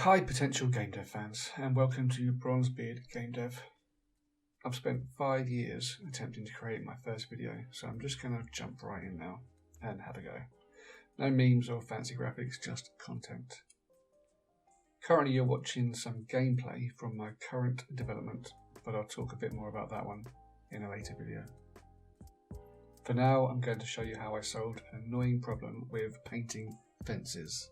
Hi potential game dev fans, and welcome to Bronzebeard Game Dev. I've spent 5 years attempting to create my first video, so I'm just going to jump right in now and have a go. No memes or fancy graphics, just content. Currently you're watching some gameplay from my current development, but I'll talk a bit more about that one in a later video. For now, I'm going to show you how I solved an annoying problem with painting fences.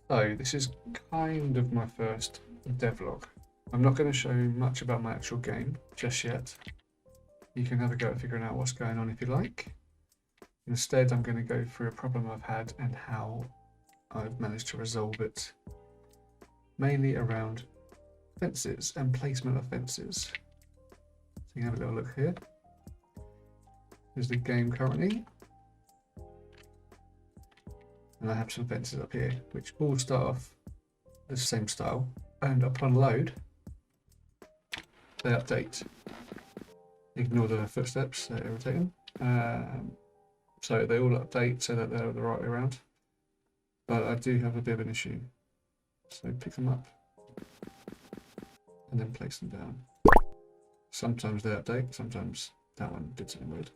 So this is kind of my first devlog. I'm not going to show much about my actual game just yet. You can have a go at figuring out what's going on if you like. Instead, I'm going to go through a problem I've had and how I've managed to resolve it, mainly around fences and placement of fences. So you can have a little look here. Here's the game currently. And I have some fences up here, which all start off the same style. And upon load, they update. Ignore the footsteps, they're irritating. So they all update so that they're the right way around. But I do have a bit of an issue. So pick them up and then place them down. Sometimes they update, sometimes that one did something weird.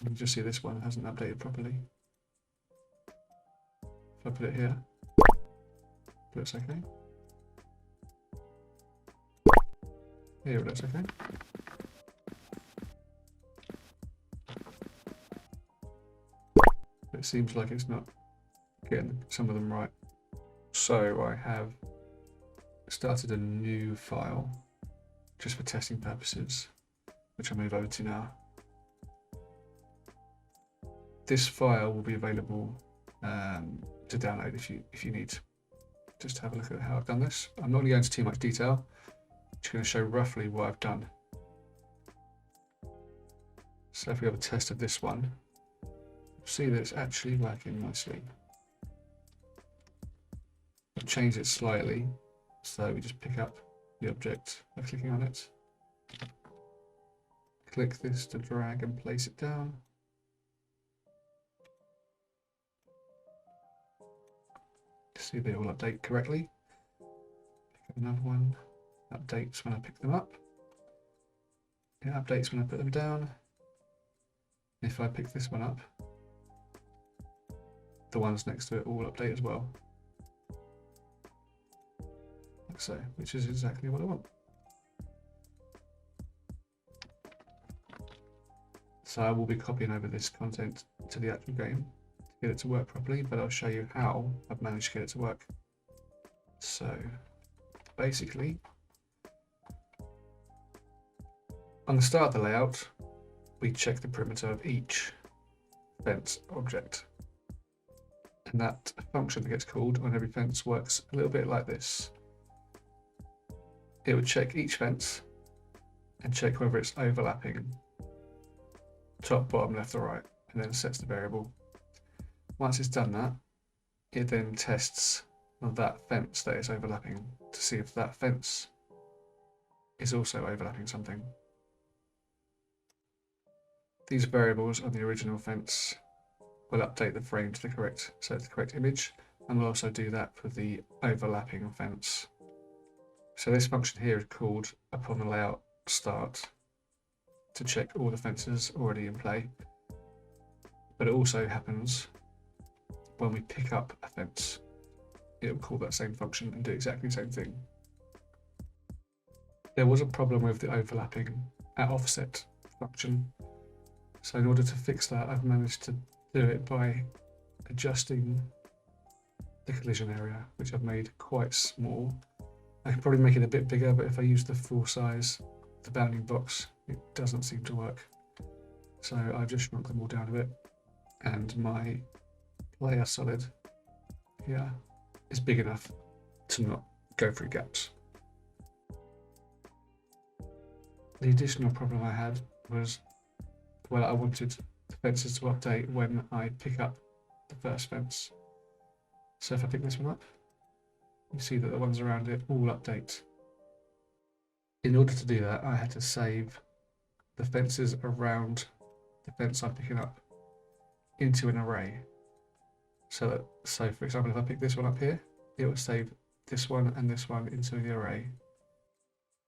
You can just see this one hasn't updated properly. If I put it here, it looks okay. Here it looks okay. But it seems like it's not getting some of them right. So I have started a new file just for testing purposes, which I'll move over to now. This file will be available to download if you need. Just to have a look at how I've done this. I'm not going to go into too much detail. I'm just going to show roughly what I've done. So if we have a test of this one, you'll see that it's actually working nicely. I've changed it slightly, so we just pick up the object by clicking on it. Click this to drag and place it down. See they all update correctly. Pick up another one. Updates when I pick them up. It updates when I put them down. If I pick this one up, the ones next to it all update as well. Like so, which is exactly what I want. So I will be copying over this content to the actual game to get it to work properly, but I'll show you how I've managed to get it to work. So basically, on the start of the layout, we check the perimeter of each fence object. And that function that gets called on every fence works a little bit like this. It would check each fence and check whether it's overlapping top, bottom, left or right, and then sets the variable. Once it's done that, it then tests that fence that it's overlapping to see if that fence is also overlapping something. These variables on the original fence will update the frame to the correct image, and we'll also do that for the overlapping fence. So this function here is called upon the layout start to check all the fences already in play, but it also happens when we pick up a fence. It will call that same function and do exactly the same thing. There was a problem with the overlapping at offset function. So in order to fix that, I've managed to do it by adjusting the collision area, which I've made quite small. I could probably make it a bit bigger, but if I use the full size, the bounding box, it doesn't seem to work. So I've just shrunk them all down a bit, and my layer solid here is big enough to not go through gaps. The additional problem I had was, well, I wanted the fences to update when I pick up the first fence. So if I pick this one up, you see that the ones around it all update. In order to do that, I had to save the fences around the fence I'm picking up into an array. So for example, if I pick this one up here, it will save this one and this one into the array.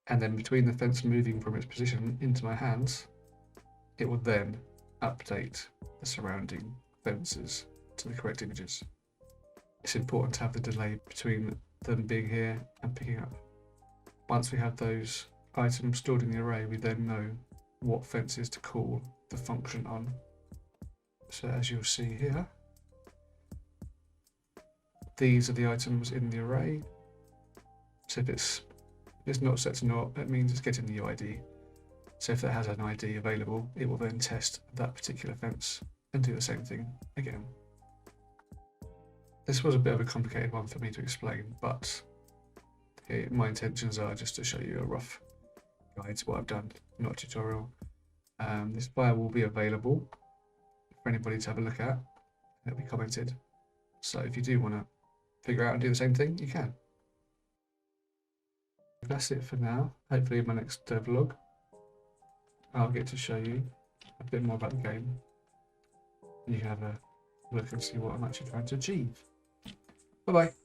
And then between the fence moving from its position into my hands, it will then update the surrounding fences to the correct images. It's important to have the delay between them being here and picking up. Once we have those items stored in the array, we then know what fences to call the function on. So as you'll see here, these are the items in the array. So if it's not set to naught, that means it's getting the UID. So if it has an ID available, it will then test that particular fence and do the same thing again. This was a bit of a complicated one for me to explain, but my intentions are just to show you a rough guide to what I've done, not a tutorial. This file will be available for anybody to have a look at. It'll be commented. So if you do want to figure out and do the same thing, you can. That's it for now. Hopefully in my next vlog, I'll get to show you a bit more about the game. You can have a look and see what I'm actually trying to achieve. Bye bye.